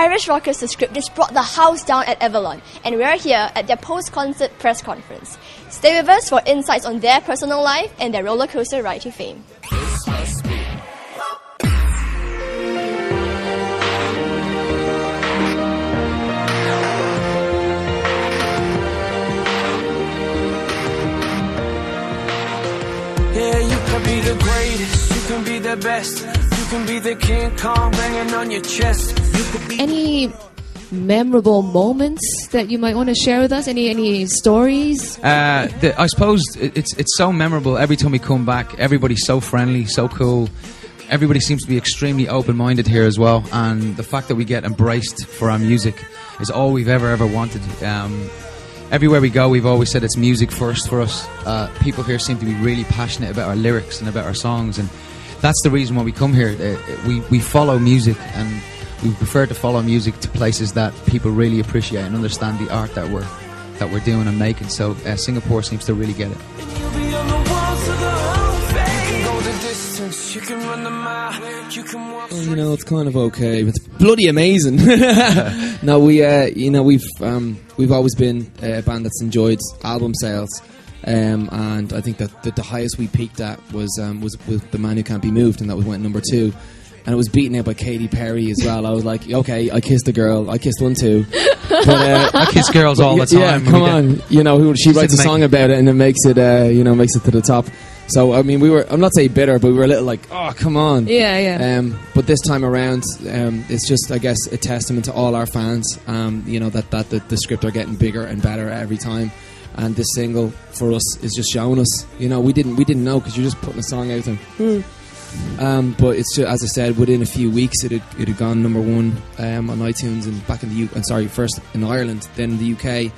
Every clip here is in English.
Irish rockers The Script just brought the house down at Avalon, and we're here at their post-concert press conference. Stay with us for insights on their personal life and their roller coaster ride to fame. Yeah, you can be the greatest, you can be the best, you can be the King Kong banging on your chest. Any memorable moments that you might want to share with us? Any stories? I suppose it's so memorable every time we come back. Everybody's so friendly, so cool. Everybody seems to be extremely open-minded here as well, and the fact that we get embraced for our music is all we've ever wanted. Everywhere we go, we've always said it's music first for us. People here seem to be really passionate about our lyrics and about our songs, and that's the reason why we come here. We follow music, and we prefer to follow music to places that people really appreciate and understand the art that we're doing and making. So Singapore seems to really get it. Well, you know, it's kind of okay. It's bloody amazing. No, we've always been a band that's enjoyed album sales, and I think that the highest we peaked at was with The Man Who Can't Be Moved, and that went number 2, and it was beaten out by Katy Perry as well. I was like, okay, I kissed a girl, I kissed one too. But, I kiss girls all the time. Yeah, come on, you know, she writes a song about it, and it makes it to the top. So, I mean, I'm not saying bitter, but we were a little like, oh, come on. Yeah. But this time around, it's just, I guess, a testament to all our fans, you know, that the Script are getting bigger and better every time. And this single, for us, is just showing us. You know, we didn't know, because you're just putting a song out there. But it's just, as I said, within a few weeks, it had gone number 1 on iTunes, and back in the first in Ireland, then in the UK.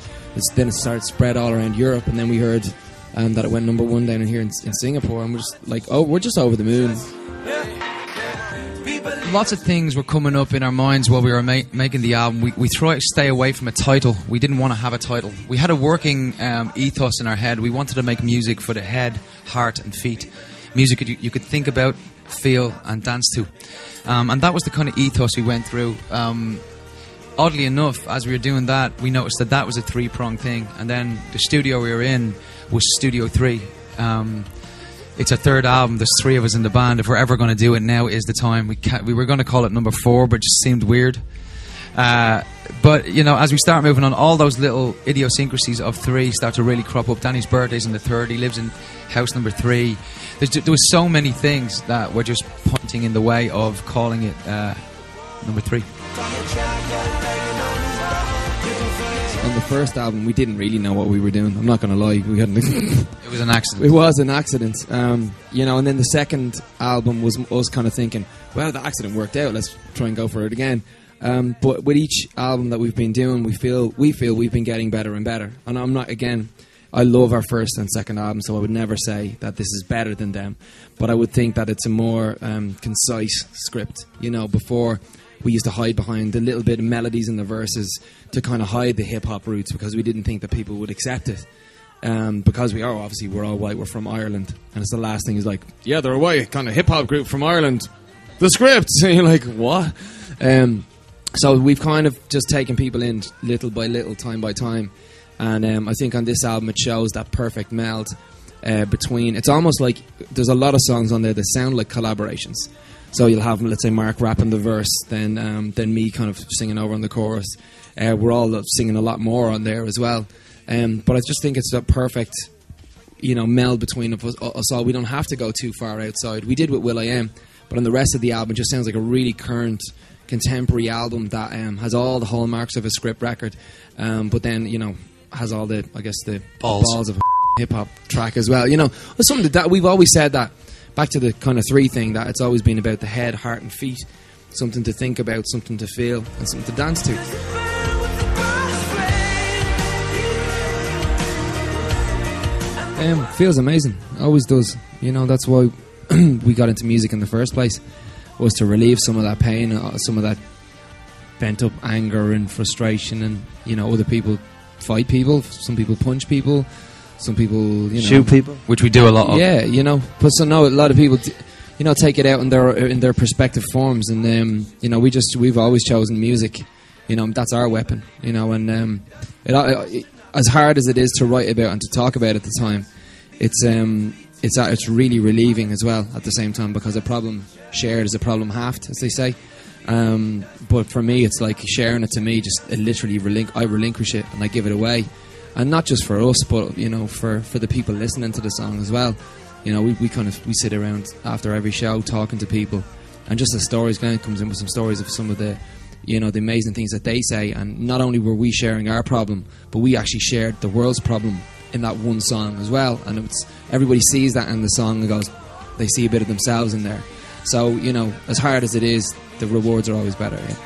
Then it started to spread all around Europe, and then we heard that it went number 1 down here in Singapore, and we're just like, oh, we're just over the moon. Lots of things were coming up in our minds while we were making the album. We tried to stay away from a title. We didn't want to have a title. We had a working ethos in our head. We wanted to make music for the head, heart and feet. Music you could think about, feel and dance to. And that was the kind of ethos we went through. Oddly enough, as we were doing that, we noticed that was a 3-pronged thing. And then the studio we were in was Studio 3. It's our 3rd album. There's 3 of us in the band. If we're ever going to do it, now is the time. We were going to call it number 4, but it just seemed weird. But, you know, as we start moving on, all those little idiosyncrasies of 3 start to really crop up. Danny's birthday's in the 3rd. He lives in house number 3. There was so many things that were just pointing in the way of calling it number 3. On the first album, we didn't really know what we were doing. I'm not going to lie. We hadn't. It was an accident. It was an accident. You know, and then the second album was us kind of thinking, well, the accident worked out. Let's try and go for it again. But with each album that we've been doing, we feel we've been getting better and better. And I'm not, again, I love our first and second album, so I would never say that this is better than them. But I would think that it's a more concise script. You know, before we used to hide behind the little bit of melodies in the verses to kind of hide the hip-hop roots, because we didn't think that people would accept it. Because we're all white, we're from Ireland. And it's the last thing is like, yeah, they're a white kind of hip-hop group from Ireland. The Script! And you're like, what? So we've kind of just taken people in little by little, time by time. And I think on this album it shows that perfect meld between... It's almost like there's a lot of songs on there that sound like collaborations. So you'll have, let's say, Mark rapping the verse, then me kind of singing over on the chorus. We're all singing a lot more on there as well. But I just think it's a perfect, you know, meld between us all. We don't have to go too far outside. We did with Will.i.am, but on the rest of the album, it just sounds like a really current, contemporary album that has all the hallmarks of a Script record, but then, you know, has all the, I guess, the balls of a hip-hop track as well. You know, it's something that we've always said that. Back to the kind of 3 thing, that it's always been about the head, heart and feet. Something to think about, something to feel, and something to dance to. Feels amazing. Always does. You know, that's why we got into music in the first place, was to relieve some of that pain, some of that pent up anger and frustration. And, you know, other people fight people, some people punch people, some people, you know, shoot people, which we do a lot of. Yeah, you know, but so no, a lot of people, take it out in their prospective forms. And we've always chosen music. That's our weapon. And as hard as it is to write about and to talk about at the time, it's really relieving as well at the same time, because a problem shared is a problem halved, as they say. But for me, it's like sharing it to me. I relinquish it and I give it away, and not just for us, but for the people listening to the song as well. We sit around after every show talking to people, and just the stories. Glenn comes in with some stories of some of the the amazing things that they say, and not only were we sharing our problem, but we actually shared the world's problem in that one song as well. And everybody sees that in the song and goes, they see a bit of themselves in there. So as hard as it is, the rewards are always better. Yeah.